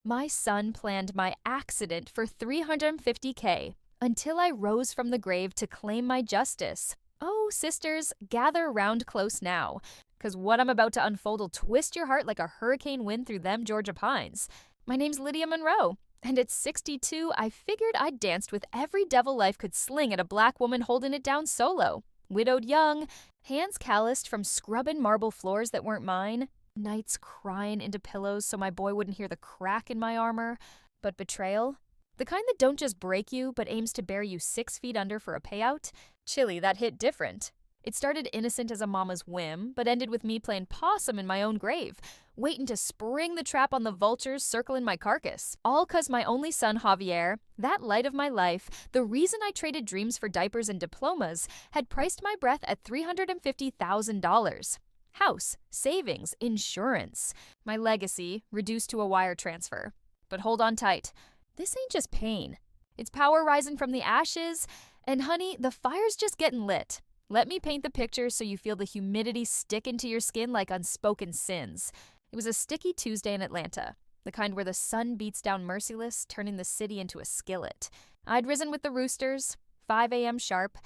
My son planned my accident for 350K until I rose from the grave to claim my justice. Oh, sisters, gather around close now, because what I'm about to unfold will twist your heart like a hurricane wind through them Georgia pines. My name's Lydia Monroe, and at 62, I figured I'd danced with every devil life could sling at a black woman holding it down solo. Widowed young, hands calloused from scrubbing marble floors that weren't mine, nights crying into pillows so my boy wouldn't hear the crack in my armor. But betrayal? The kind that don't just break you, but aims to bury you 6 feet under for a payout? Chilly, that hit different. It started innocent as a mama's whim, but ended with me playing possum in my own grave, waiting to spring the trap on the vultures circling my carcass. All 'cause my only son, Javier, that light of my life, the reason I traded dreams for diapers and diplomas, had priced my breath at $350,000. House, savings, insurance. My legacy, reduced to a wire transfer. But hold on tight. This ain't just pain. It's power rising from the ashes, and honey, the fire's just getting lit. Let me paint the picture so you feel the humidity stick into your skin like unspoken sins. It was a sticky Tuesday in Atlanta, the kind where the sun beats down merciless, turning the city into a skillet. I'd risen with the roosters, 5 a.m. sharp.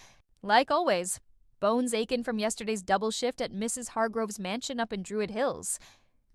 Like always, bones aching from yesterday's double shift at Mrs. Hargrove's mansion up in Druid Hills.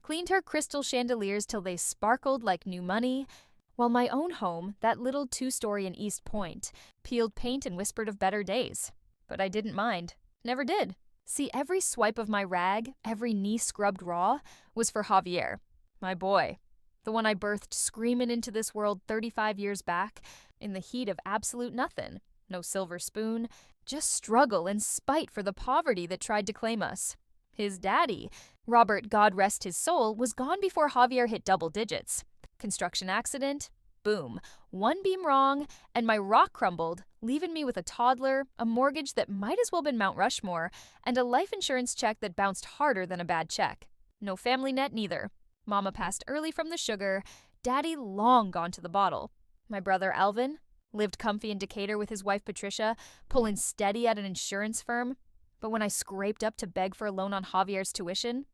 Cleaned her crystal chandeliers till they sparkled like new money, while my own home, that little 2-story in East Point, peeled paint and whispered of better days. But I didn't mind. Never did. See, every swipe of my rag, every knee scrubbed raw, was for Javier, my boy. The one I birthed screaming into this world 35 years back, in the heat of absolute nothing. No silver spoon, just struggle and spite for the poverty that tried to claim us. His daddy, Robert, God rest his soul, was gone before Javier hit double digits. Construction accident, boom, one beam wrong, and my rock crumbled, leaving me with a toddler, a mortgage that might as well been Mount Rushmore, and a life insurance check that bounced harder than a bad check. No family net neither. Mama passed early from the sugar, daddy long gone to the bottle. My brother Alvin lived comfy in Decatur with his wife Patricia, pulling steady at an insurance firm. But when I scraped up to beg for a loan on Javier's tuition,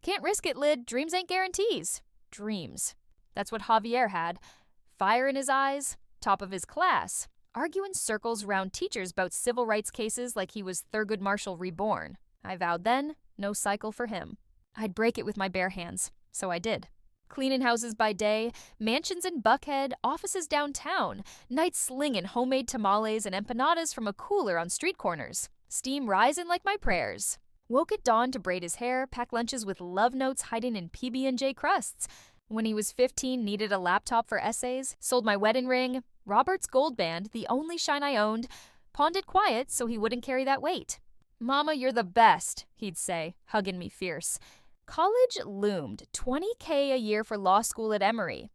can't risk it, Lyd. Dreams ain't guarantees. Dreams. That's what Javier had. Fire in his eyes, top of his class, arguing circles around teachers about civil rights cases like he was Thurgood Marshall reborn. I vowed then, no cycle for him. I'd break it with my bare hands, so I did. Cleaning houses by day, mansions in Buckhead, offices downtown, nights slinging homemade tamales and empanadas from a cooler on street corners, steam rising like my prayers. Woke at dawn to braid his hair, pack lunches with love notes hiding in PB&J crusts. When he was 15, needed a laptop for essays, sold my wedding ring, Robert's gold band, the only shine I owned, pawned it quiet so he wouldn't carry that weight. Mama, you're the best, he'd say, hugging me fierce. College loomed, 20K a year for law school at Emory.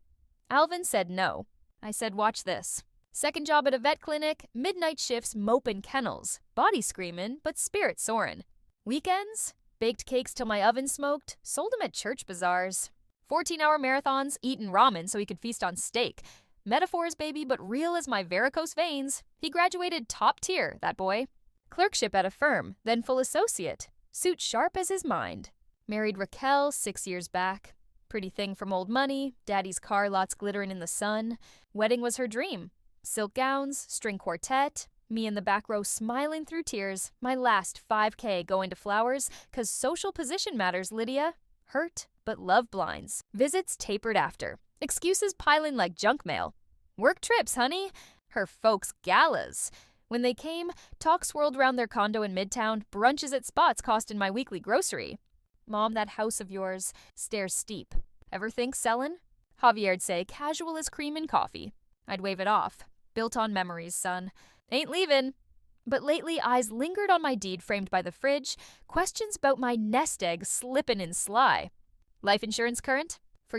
Alvin said no. I said, watch this. Second job at a vet clinic, midnight shifts, moping kennels, body screaming, but spirit soaring. Weekends? Baked cakes till my oven smoked, sold them at church bazaars. 14-hour marathons, eating ramen so he could feast on steak. Metaphors, baby, but real as my varicose veins. He graduated top tier, that boy. Clerkship at a firm, then full associate. Suit sharp as his mind. Married Raquel 6 years back. Pretty thing from old money, daddy's car lots glittering in the sun. Wedding was her dream. Silk gowns, string quartet, me in the back row smiling through tears, my last 5K going to flowers, 'cause social position matters, Lydia. Hurt, but love blinds. Visits tapered after. Excuses piling like junk mail. Work trips, honey. Her folks' galas. When they came, talk swirled around their condo in Midtown, brunches at spots costing my weekly grocery. Mom, that house of yours, stairs steep. Ever think sellin'? Javier'd say, casual as cream and coffee. I'd wave it off. Built on memories, son. Ain't leavin'. But lately, eyes lingered on my deed framed by the fridge, questions about my nest egg slippin' in sly. Life insurance current? For,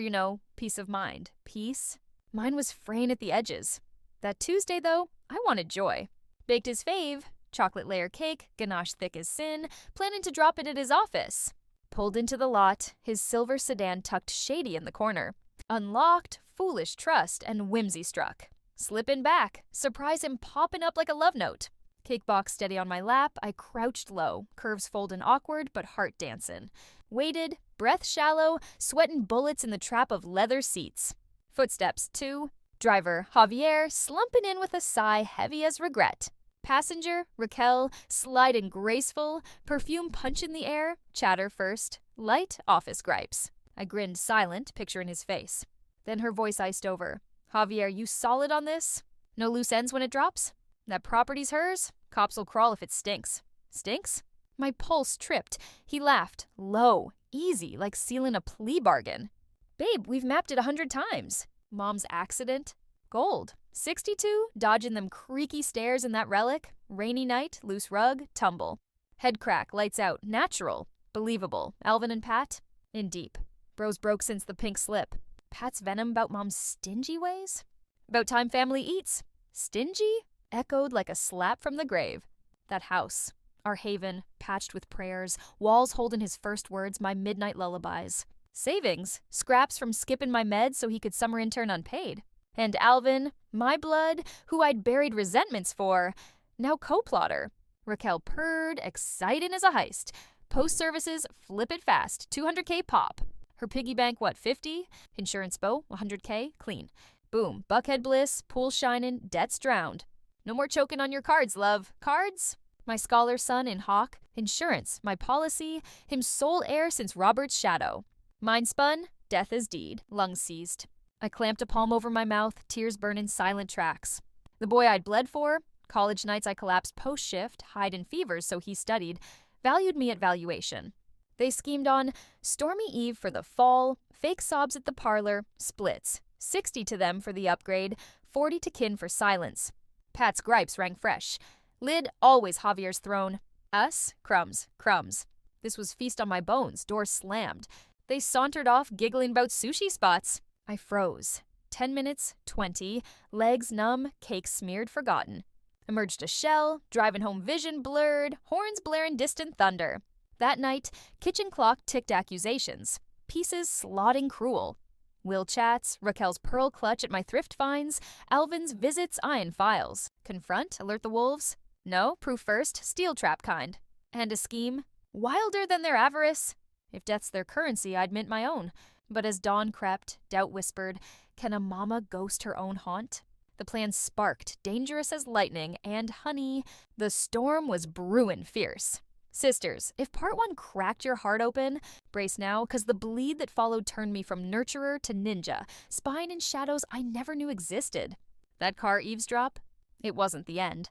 peace of mind. Peace? Mine was fraying at the edges. That Tuesday, though, I wanted joy. Baked his fave, chocolate layer cake, ganache thick as sin, planning to drop it at his office. Pulled into the lot, his silver sedan tucked shady in the corner. Unlocked, foolish trust, and whimsy struck. Slippin' back, surprise him popping up like a love note. Cake box steady on my lap, I crouched low, curves foldin' awkward but heart dancin'. Waited, breath shallow, sweatin' bullets in the trap of leather seats. Footsteps 2. Driver Javier slumping in with a sigh heavy as regret. Passenger Raquel sliding graceful, perfume punch in the air, chatter first, light office gripes. I grinned silent, picture in his face. Then her voice iced over. Javier, you solid on this? No loose ends when it drops? That property's hers? Cops'll crawl if it stinks. Stinks? My pulse tripped. He laughed, low, easy, like sealing a plea bargain. Babe, we've mapped it 100 times. Mom's accident? Gold. 62, dodging them creaky stairs in that relic. Rainy night, loose rug, tumble. Head crack, lights out, natural. Believable. Alvin and Pat? In deep. Bros broke since the pink slip. Pat's venom about Mom's stingy ways? About time family eats. Stingy? Echoed like a slap from the grave. That house. Our haven, patched with prayers, walls holding his first words, my midnight lullabies. Savings, scraps from skipping my meds so he could summer intern unpaid. And Alvin, my blood, who I'd buried resentments for, now co-plotter. Raquel purred, exciting as a heist. Post services, flip it fast, 200K pop. Her piggy bank, what, 50? Insurance bow, 100K, clean. Boom, buckhead bliss, pool shining, debts drowned. No more choking on your cards, love. Cards? My scholar son in Hawk. Insurance, my policy, him sole heir since Robert's shadow. Mind spun, death is deed, lungs seized. I clamped a palm over my mouth, tears burning silent tracks. The boy I'd bled for, college nights I collapsed post-shift, hide in fevers so he studied, valued me at valuation. They schemed on stormy eve for the fall, fake sobs at the parlor, splits. 60 to them for the upgrade, 40 to kin for silence. Pat's gripes rang fresh. Lid always Javier's throne. Us, crumbs, crumbs. This was feast on my bones, door slammed. They sauntered off, giggling about sushi spots. I froze. 10 minutes, 20, legs numb, cake smeared, forgotten. Emerged a shell, driving home vision blurred, horns blaring distant thunder. That night, kitchen clock ticked accusations. Pieces slotting cruel. Will chats, Raquel's pearl clutch at my thrift finds, Alvin's visits iron files. Confront, alert the wolves? No, proof first, steel trap kind. And a scheme? Wilder than their avarice? If death's their currency, I'd mint my own. But as dawn crept, doubt whispered, can a mama ghost her own haunt? The plan sparked, dangerous as lightning, and honey, the storm was brewing fierce. Sisters, if part 1 cracked your heart open, brace now, 'cause the bleed that followed turned me from nurturer to ninja, spying in shadows I never knew existed. That car eavesdrop? It wasn't the end.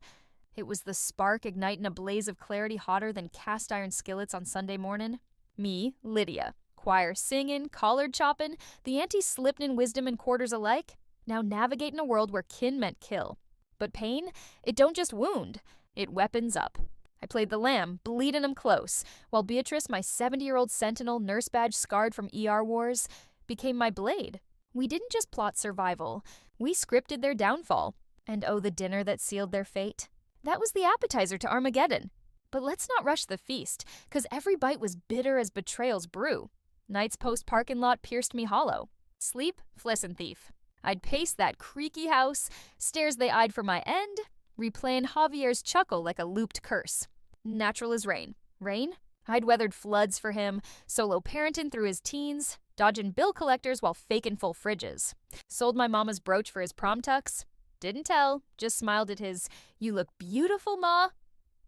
It was the spark igniting a blaze of clarity hotter than cast iron skillets on Sunday morning. Me, Lydia, choir singing, collard chopping, the auntie slipping in wisdom and quarters alike, now navigating a world where kin meant kill. But pain, it don't just wound, it weapons up. I played the lamb, bleeding 'em close, while Beatrice, my 70-year-old sentinel nurse badge scarred from ER wars, became my blade. We didn't just plot survival, we scripted their downfall. And oh, the dinner that sealed their fate. That was the appetizer to Armageddon. But let's not rush the feast, 'cause every bite was bitter as betrayal's brew. Night's post parking lot pierced me hollow. Sleep, flissin' thief. I'd pace that creaky house, stairs they eyed for my end, replaying Javier's chuckle like a looped curse. Natural as rain. Rain? I'd weathered floods for him, solo parenting through his teens, dodging bill collectors while faking full fridges. Sold my mama's brooch for his prom tux. Didn't tell, just smiled at his, "You look beautiful, ma."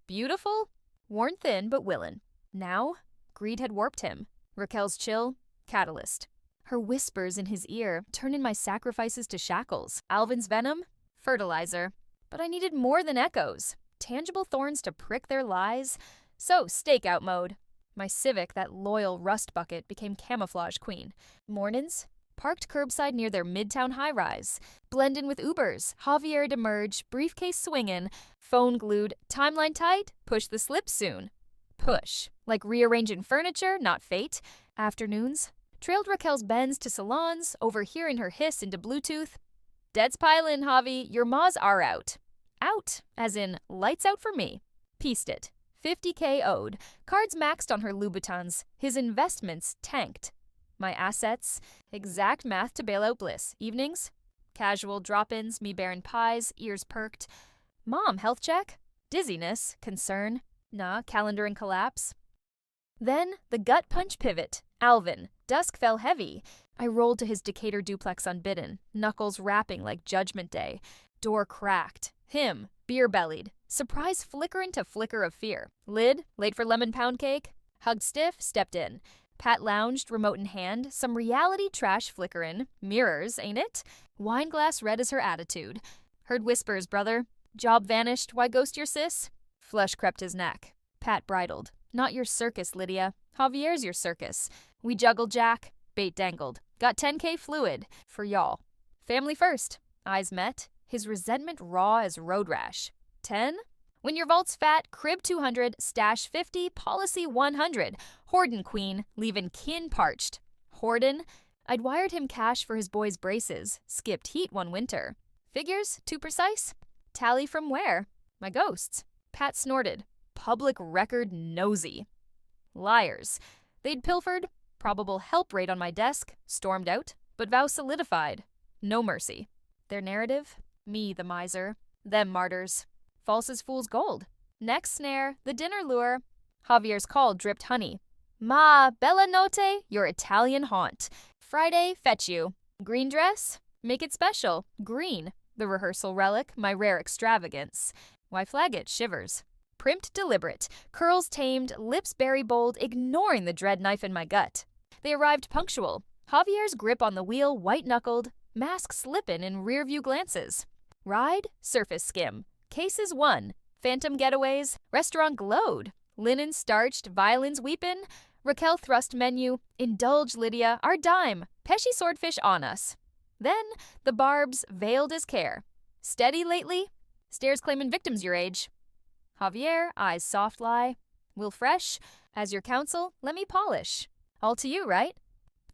Beautiful? Worn thin, but willin'. Now, greed had warped him. Raquel's chill, catalyst. Her whispers in his ear, turning my sacrifices to shackles. Alvin's venom, fertilizer. But I needed more than echoes. Tangible thorns to prick their lies. So, stakeout mode. My Civic, that loyal rust bucket, became camouflage queen. Mornings? Parked curbside near their midtown high-rise. Blend in with Ubers. Javier'd emerge, briefcase swingin', phone glued, timeline tight, push the slip soon. Push. Like rearranging furniture, not fate. Afternoons. Trailed Raquel's Benz to salons, overhearing her hiss into Bluetooth. Dead's pilin', Javi, your ma's are out. Out, as in lights out for me. Pieced it. 50K owed. Cards maxed on her Louboutins. His investments tanked. My assets, exact math to bail out bliss. Evenings, casual drop-ins, me bearing pies, ears perked. Mom, health check? Dizziness, concern. Nah, calendar and collapse. Then the gut punch pivot. Alvin, Dusk fell heavy. I rolled to his Decatur duplex unbidden, knuckles rapping like Judgment Day. Door cracked. Him, beer-bellied. Surprise flicker into flicker of fear. Lid, late for lemon pound cake? Hugged stiff, stepped in. Pat lounged, remote in hand, some reality trash flickerin'. Mirrors, ain't it? Wine glass red as her attitude. Heard whispers, brother. Job vanished, why ghost your sis? Flush crept his neck. Pat bridled. Not your circus, Lydia. Javier's your circus. We juggled Jack. Bait dangled. Got 10K fluid. For y'all. Family first. Eyes met. His resentment raw as road rash. 10? When your vault's fat, crib 200, stash 50, policy 100. Horden queen, leavin' kin parched. Horden? I'd wired him cash for his boy's braces. Skipped heat one winter. Figures? Too precise? Tally from where? My ghosts. Pat snorted. Public record nosy. Liars. They'd pilfered. Probable help rate on my desk. Stormed out. But vow solidified. No mercy. Their narrative? Me, the miser. Them martyrs. False as fool's gold. Next snare, the dinner lure. Javier's call dripped honey. Ma, bella notte, your Italian haunt. Friday, fetch you. Green dress? Make it special. Green. The rehearsal relic, my rare extravagance. Why flag it? Shivers. Primped deliberate. Curls tamed, lips berry bold, ignoring the dread knife in my gut. They arrived punctual. Javier's grip on the wheel white-knuckled. Mask slippin' in rear-view glances. Ride? Surface skim. Cases won. Phantom getaways. Restaurant glowed. Linen starched. Violins weepin'. Raquel thrust menu. Indulge, Lydia. Our dime. Pesci swordfish on us. Then, the barbs veiled as care. Steady lately? Stairs claimin' victims your age. Javier, eyes soft lie. Will fresh? As your counsel, let me polish. All to you, right?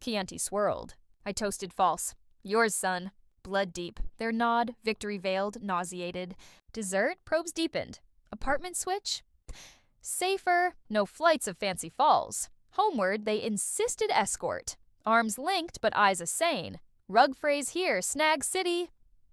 Chianti swirled. I toasted false. Yours, son. Blood deep. Their nod, victory veiled, nauseated. Dessert, probes deepened. Apartment switch? Safer, no flights of fancy falls. Homeward, they insisted escort. Arms linked, but eyes a sane. Rug phrase here, snag city.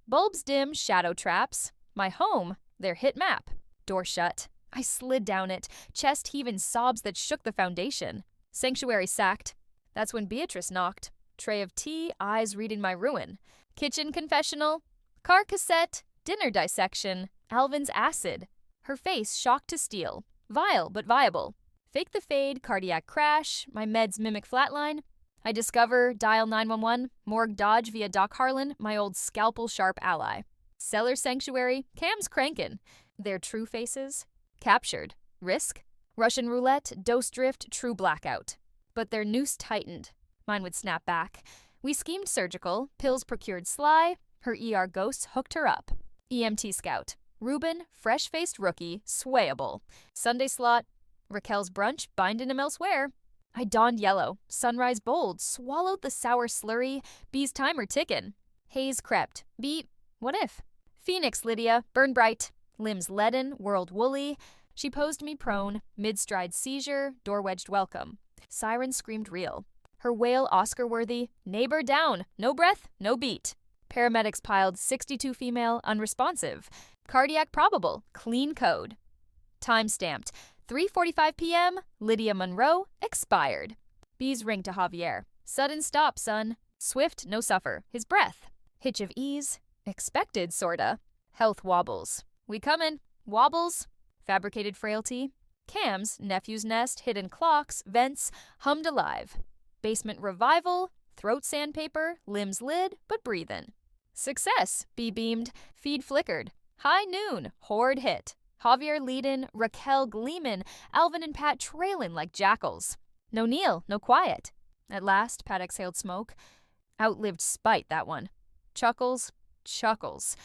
Bulbs dim, shadow traps. My home, their hit map. Door shut. I slid down it, chest heaving sobs that shook the foundation. Sanctuary sacked. That's when Beatrice knocked. Tray of tea, eyes reading my ruin. Kitchen confessional. Car cassette. Dinner dissection. Alvin's acid. Her face shocked to steel. Vile, but viable. Fake the fade, cardiac crash. My meds mimic flatline. I discover, dial 911, morgue dodge via Doc Harlan, my old scalpel-sharp ally. Cellar sanctuary, Cam's crankin'. Their true faces? Captured. Risk? Russian roulette, dose drift, true blackout. But their noose tightened. Mine would snap back. We schemed surgical, pills procured sly, her ER ghosts hooked her up. EMT scout. Ruben, fresh-faced rookie, swayable. Sunday slot, Raquel's brunch, binding him elsewhere. I donned yellow, sunrise bold, swallowed the sour slurry, B's timer tickin'. Haze crept. Beat, what if? Phoenix, Lydia, burn bright. Limbs leaden, whirled woolly. She posed me prone, mid-stride seizure, door-wedged welcome. Siren screamed real. Her wail Oscar-worthy, neighbor down, no breath, no beat. Paramedics piled 62 female, unresponsive. Cardiac probable, clean code. Time stamped. 3:45 p.m., Lydia Monroe, expired. B's ring to Javier. Sudden stop, son. Swift, no suffer. His breath. Hitch of ease. Expected, sorta. Health wobbles. We comin'. Wobbles. Fabricated frailty. Cams, nephew's nest, hidden clocks, vents, hummed alive. Basement revival. Throat sandpaper, limbs lid, but breathin'. Success, B beamed. Feed flickered. High noon, horde hit. Javier leadin', Raquel gleamin', Alvin and Pat trailin' like jackals. No kneel, no quiet. At last, Pat exhaled smoke. Outlived spite, that one. Chuckles, chuckles.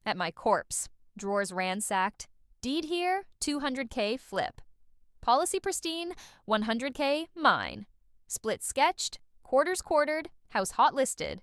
At my corpse. Drawers ransacked. Deed here, 200K flip. Policy pristine, 100K mine. Split sketched, quarters quartered, house hot listed.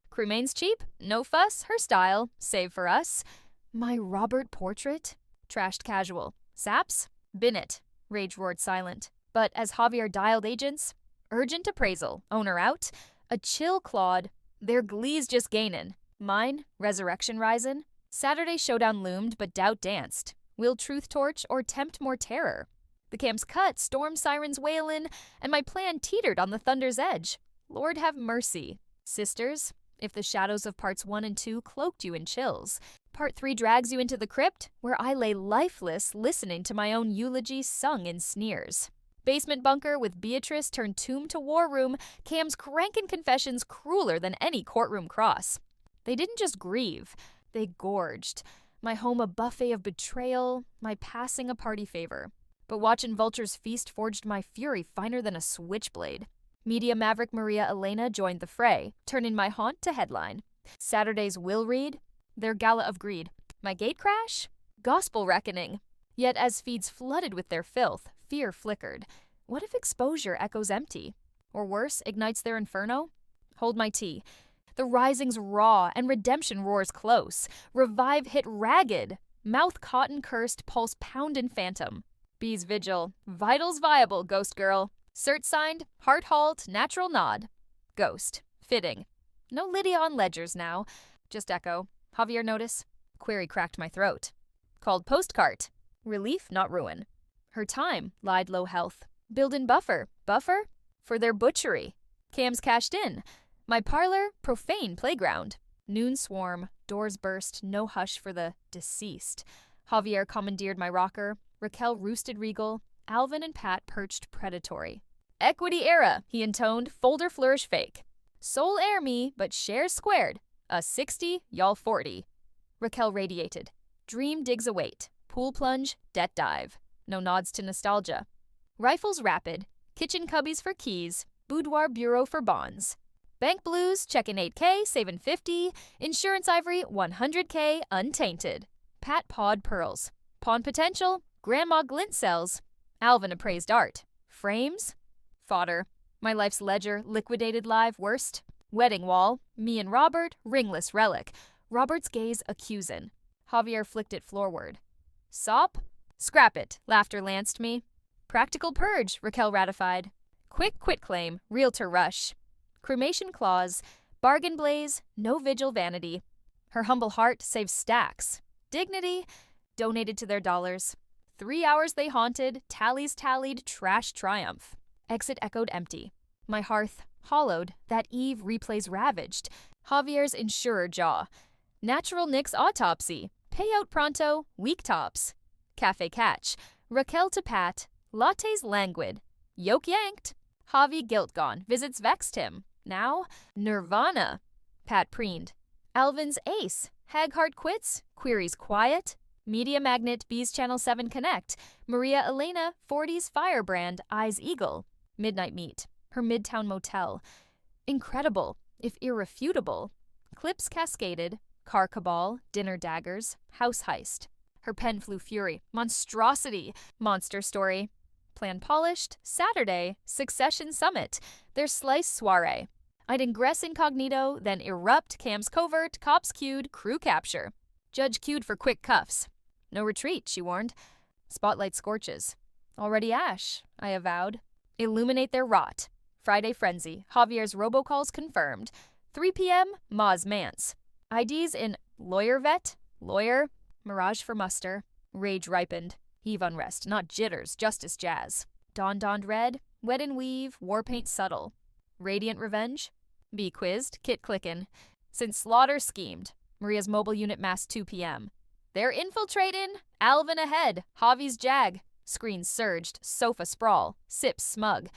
Crewmane's cheap, no fuss, her style, save for us. My Robert portrait? Trashed casual. Saps? Bin it. Rage roared silent. But as Javier dialed agents, urgent appraisal, owner out, a chill clawed. Their glee's just gainin'. Mine, resurrection risin'. Saturday showdown loomed, but doubt danced. Will truth torch or tempt more terror? The camp's cut, storm sirens wailin', and my plan teetered on the thunder's edge. Lord have mercy. Sisters, if the shadows of parts 1 and 2 cloaked you in chills, part 3 drags you into the crypt, where I lay lifeless listening to my own eulogy sung in sneers. Basement bunker with Beatrice turned tomb to war room, Cam's crankin' confessions crueler than any courtroom cross. They didn't just grieve, they gorged. My home a buffet of betrayal, my passing a party favor. But watchin' vultures feast forged my fury finer than a switchblade. Media maverick Maria Elena joined the fray, turning my haunt to headline. Saturday's Will Read, their gala of greed. My gate crash? Gospel reckoning. Yet as feeds flooded with their filth, fear flickered. What if exposure echoes empty? Or worse, ignites their inferno? Hold my tea. The rising's raw and redemption roars close. Revive hit ragged. Mouth cotton cursed, pulse poundin' phantom. Bees vigil. Vitals viable, ghost girl. Cert signed, heart halt, natural nod. Ghost. Fitting. No Lydia on ledgers now. Just echo. Javier notice? Query cracked my throat. Called postcart. Relief, not ruin. Her time, lied low health. Build-in buffer. Buffer? For their butchery. Cam's cashed in. My parlor, profane playground. Noon swarm, doors burst, no hush for the deceased. Javier commandeered my rocker. Raquel roosted regal. Alvin and Pat perched predatory. Equity era, he intoned, folder flourish fake. Soul air me, but shares squared. A 60, y'all 40. Raquel radiated. Dream digs await. Pool plunge, debt dive. No nods to nostalgia. Rifles rapid. Kitchen cubbies for keys. Boudoir bureau for bonds. Bank blues, checkin' 8K, savin' 50. Insurance ivory, 100K, untainted. Pat pawed pearls. Pawn potential, grandma glint cells. Alvin appraised art. Frames? Fodder. My life's ledger, liquidated live worst. Wedding wall, me and Robert, ringless relic. Robert's gaze accusin'. Javier flicked it floorward. Sop? Scrap it, laughter lanced me. Practical purge, Raquel ratified. Quick quitclaim, realtor rush. Cremation clause, bargain blaze, no vigil vanity. Her humble heart saves stacks. Dignity, donated to their dollars. 3 hours they haunted, tallies tallied, trash triumph. Exit echoed empty. My hearth, hollowed, that eve replays ravaged. Javier's insurer jaw. Natural Nick's autopsy. Payout pronto, weak tops. Cafe catch. Raquel to Pat. Lattes languid. Yoke yanked. Javi guilt gone. Visits vexed him. Now, Nirvana. Pat preened. Alvin's ace. Hagheart quits. Queries quiet. Media magnet Bees Channel 7 Connect. Maria Elena, 40s firebrand, eyes eagle. Midnight meet. Her midtown motel. Incredible, if irrefutable. Clips cascaded. Car cabal. Dinner daggers. House heist. Her pen flew fury. Monstrosity. Monster story. Plan polished. Saturday. Succession summit. Their slice soiree. I'd ingress incognito, then erupt, Cam's covert, cops queued, crew capture. Judge queued for quick cuffs. No retreat, she warned. Spotlight scorches. Already ash, I avowed. Illuminate their rot. Friday frenzy. Javier's robocalls confirmed. 3 p.m. Maz Mance. IDs in lawyer vet, lawyer, mirage for muster. Rage ripened. Heave unrest, not jitters, justice jazz. Dawn donned red, wet and weave, war paint subtle. Radiant revenge. Be quizzed, kit clickin'. Since slaughter schemed. Maria's mobile unit mass 2 p.m. They're infiltratin'. Alvin ahead. Javi's jag. Screens surged. Sofa sprawl. Sips smug.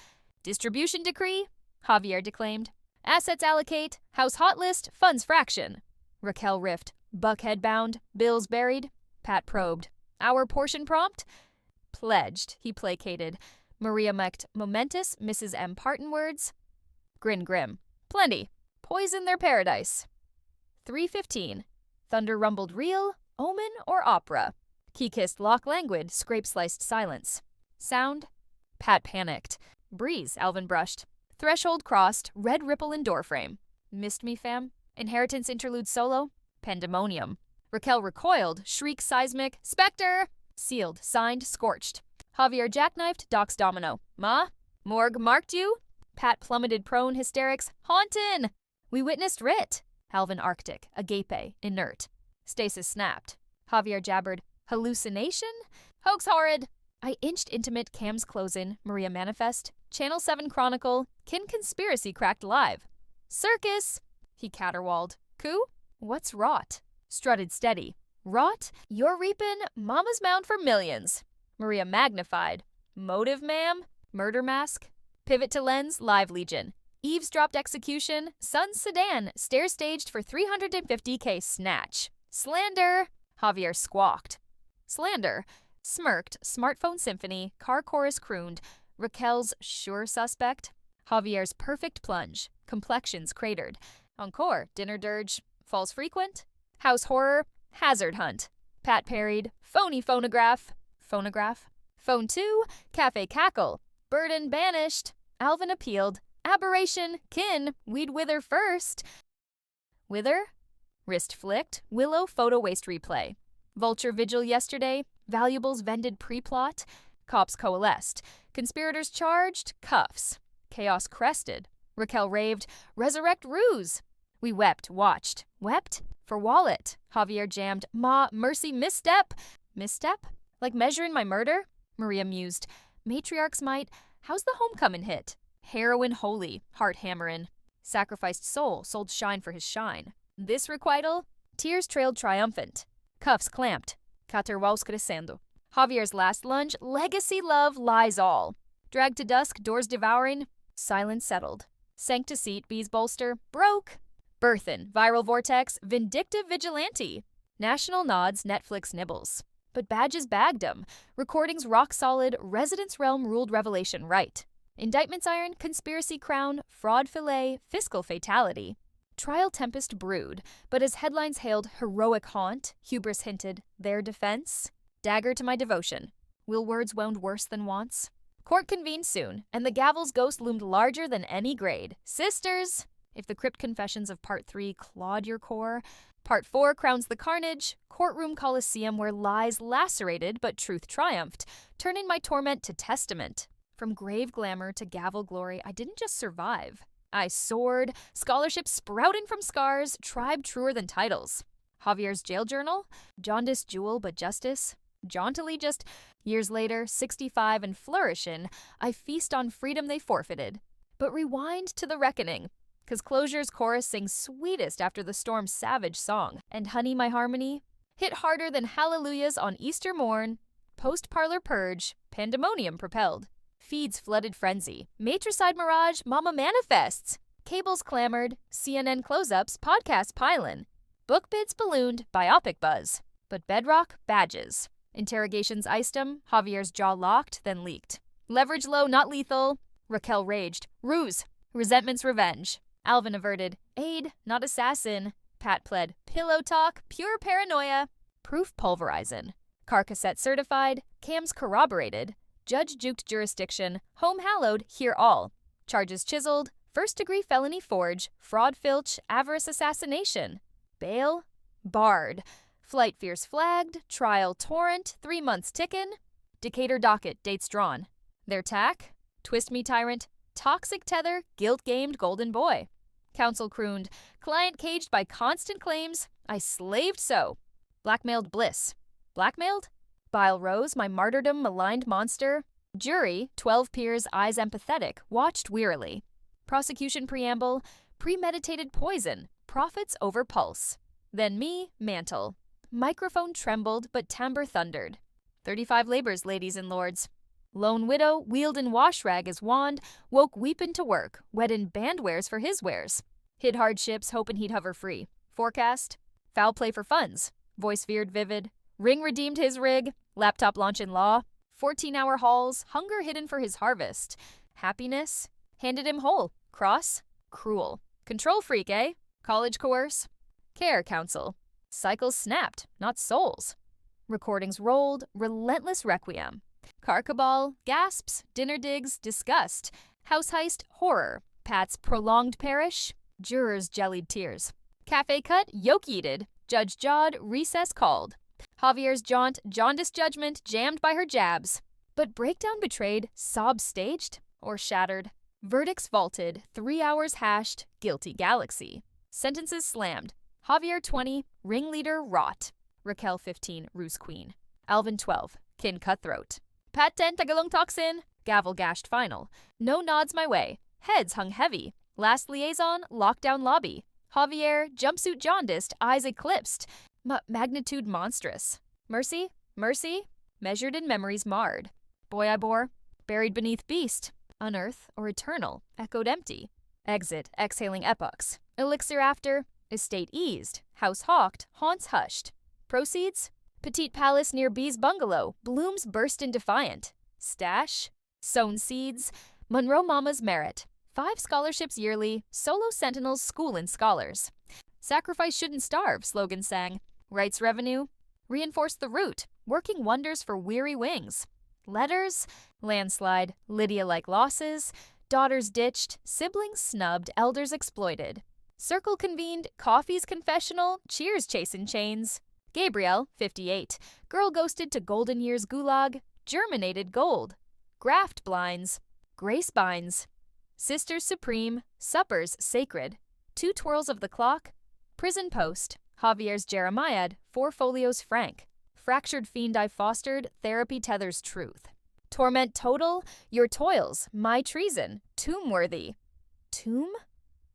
Distribution decree? Javier declaimed. Assets allocate. House hot list. Funds fraction. Raquel riffed. Buckhead bound. Bills buried. Pat probed. Our portion prompt? Pledged, he placated. Maria mech'd momentous Mrs. M. Parton words. Grin grim. Plenty. Poison their paradise. 3:15. Thunder rumbled real, omen, or opera. Key-kissed lock languid, scrape-sliced silence. Sound? Pat panicked. Breeze, Alvin brushed. Threshold crossed, red ripple in doorframe. Missed me, fam? Inheritance interlude solo? Pandemonium. Raquel recoiled, shriek seismic, Spectre! Sealed, signed, scorched. Javier jackknifed, Doc's domino. Ma? Morgue marked you? Pat plummeted prone, hysterics. Hauntin'! We witnessed writ. Alvin arctic, agape, inert. Stasis snapped. Javier jabbered. Hallucination? Hoax horrid! I inched intimate Cam's close-in, Maria manifest. Channel 7 Chronicle, Kin conspiracy cracked live. Circus! He caterwauled. Coup? What's rot? Strutted steady. Rot? You're reapin', Mama's mound for millions. Maria magnified. Motive, ma'am? Murder mask? Pivot to lens, live legion. Eavesdropped execution, Sun's sedan, stair staged for $350K snatch. Slander! Javier squawked. Slander. Smirked, smartphone symphony, car chorus crooned. Raquel's sure suspect. Javier's perfect plunge, complexions cratered. Encore, dinner dirge, falls frequent. House horror, hazard hunt. Pat parried, phony phonograph. Phonograph. Phone 2, cafe cackle. Burden banished. Alvin appealed. Aberration, kin, we'd wither first. Wither? Wrist flicked, Willow photo waste replay. Vulture vigil yesterday, valuables vended pre-plot. Cops coalesced. Conspirators charged, cuffs. Chaos crested. Raquel raved, resurrect ruse. We wept, watched. Wept? For wallet. Javier jammed, Ma, mercy, misstep. Misstep? Like measuring my murder? Maria mused. Matriarchs might. How's the homecoming hit? Heroin holy, heart hammerin'. Sacrificed soul, sold shine for his shine. This requital? Tears trailed triumphant. Cuffs clamped. Caterwaus crescendo. Javier's last lunge, legacy love lies all. Dragged to dusk, doors devouring. Silence settled. Sank to seat, bees bolster. Broke. Birthin, viral vortex, vindictive vigilante. National nods, Netflix nibbles. But badges bagged 'em. Recordings rock solid, residence realm ruled revelation right. Indictments iron, conspiracy crown, fraud fillet, fiscal fatality. Trial tempest brewed, but as headlines hailed heroic haunt, hubris hinted their defense. Dagger to my devotion. Will words wound worse than wants? Court convened soon, and the gavel's ghost loomed larger than any grade. Sisters! If the crypt confessions of Part 3 clawed your core, Part 4 crowns the carnage, courtroom coliseum where lies lacerated but truth triumphed, turning my torment to testament. From grave glamour to gavel glory, I didn't just survive. I soared, scholarship sprouting from scars, tribe truer than titles. Javier's jail journal? Jaundice jewel but justice? Jauntily just, years later, 65 and flourishin', I feast on freedom they forfeited. But rewind to the reckoning, 'cause Closure's chorus sings sweetest after the storm's savage song, and Honey My Harmony hit harder than hallelujahs on Easter morn. Post-parlor purge, pandemonium propelled. Feeds flooded frenzy. Matricide mirage, mama manifests. Cables clamored, CNN close-ups, podcasts pilin'. Book bids ballooned, biopic buzz. But bedrock, badges. Interrogations iced 'em, Javier's jaw locked, then leaked. Leverage low, not lethal. Raquel raged. Ruse. Resentment's revenge. Alvin averted. Aid, not assassin. Pat pled. Pillow talk, pure paranoia. Proof pulverizin'. Car cassette certified. Cams corroborated. Judge juked jurisdiction. Home hallowed, hear all. Charges chiseled. First-degree felony forge. Fraud filch. Avarice assassination. Bail? Barred. Flight fears flagged. Trial torrent. 3 months tickin'. Decatur docket, dates drawn. Their tack? Twist me tyrant. Toxic tether, guilt-gamed golden boy. Counsel crooned. Client caged by constant claims. I slaved so. Blackmailed bliss. Blackmailed? Bile rose, my martyrdom maligned monster. Jury, 12 peers, eyes empathetic, watched wearily. Prosecution preamble, premeditated poison, profits over pulse. Then me, mantle. Microphone trembled, but timbre thundered. 35 labors, ladies and lords. Lone widow, wheeled in wash rag as wand, woke weepin' to work, weddin' bandwares for his wares. Hid hardships, hopin' he'd hover free. Forecast, foul play for funds. Voice veered vivid. Ring redeemed his rig. Laptop launch in law. 14-hour hauls. Hunger hidden for his harvest. Happiness. Handed him whole. Cross. Cruel. Control freak, eh? College coerce. Care counsel. Cycles snapped, not souls. Recordings rolled. Relentless requiem. Car cabal. Gasps. Dinner digs. Disgust. House heist. Horror. Pat's prolonged parish. Jurors jellied tears. Cafe cut. Yoke-eated. Judge jawed. Recess called. Javier's jaunt, jaundice judgment jammed by her jabs. But breakdown betrayed, sobs staged, or shattered. Verdicts vaulted, 3 hours hashed, guilty galaxy. Sentences slammed. Javier 20, ringleader rot. Raquel 15, ruse queen. Alvin 12, kin cutthroat. Pat 10, tagalong toxin. Gavel gashed final. No nods my way. Heads hung heavy. Last liaison, lockdown lobby. Javier, jumpsuit jaundiced, eyes eclipsed. Magnitude monstrous. Mercy? Mercy? Measured in memories marred. Boy I bore, buried beneath beast. Unearth or eternal, echoed empty. Exit, exhaling epochs. Elixir after, estate eased. House hawked, haunts hushed. Proceeds? Petite palace near B's bungalow, blooms burst in defiant. Stash? Sown seeds. Monroe Mama's merit. 5 scholarships yearly, solo sentinels schoolin' scholars. Sacrifice shouldn't starve, slogan sang. Rights revenue? Reinforce the root, working wonders for weary wings. Letters? Landslide, Lydia-like losses. Daughters ditched, siblings snubbed, elders exploited. Circle convened, coffee's confessional, cheers chasing chains. Gabrielle, 58, girl ghosted to golden years gulag, germinated gold. Graft blinds, grace binds. Sisters supreme, suppers sacred. 2 twirls of the clock. Prison post, Javier's Jeremiad, 4 folios frank. Fractured fiend I fostered, therapy tethers truth. Torment total, your toils, my treason, tomb-worthy. Tomb?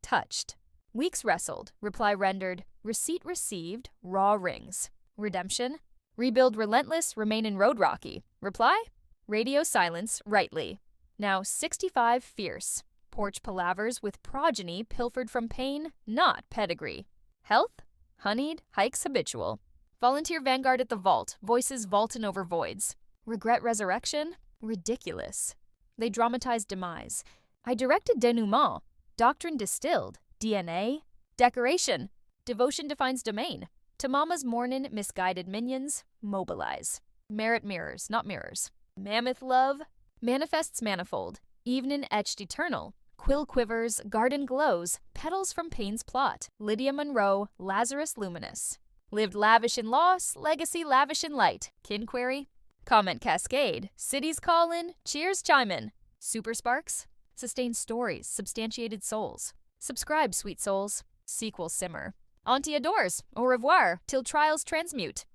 Touched. Weeks wrestled, reply rendered, receipt received, raw rings. Redemption? Rebuild relentless, remain in road rocky. Reply? Radio silence, rightly. Now 65 fierce. Porch palavers with progeny pilfered from pain, not pedigree. Health? Honeyed, hikes habitual. Volunteer vanguard at the vault, voices vaultin' over voids. Regret resurrection? Ridiculous. They dramatized demise. I directed denouement. Doctrine distilled. DNA? Decoration. Devotion defines domain. To Mama's mornin' misguided minions, mobilize. Merit mirrors, not mirrors. Mammoth love? Manifests manifold. Evening etched eternal. Quill quivers, garden glows, petals from pain's plot. Lydia Monroe, Lazarus luminous. Lived lavish in loss, legacy lavish in light. Kin query? Comment cascade. Cities callin', cheers chimin'. Super sparks? Sustained stories, substantiated souls. Subscribe, sweet souls. Sequel simmer. Auntie adores. Au revoir, till trials transmute.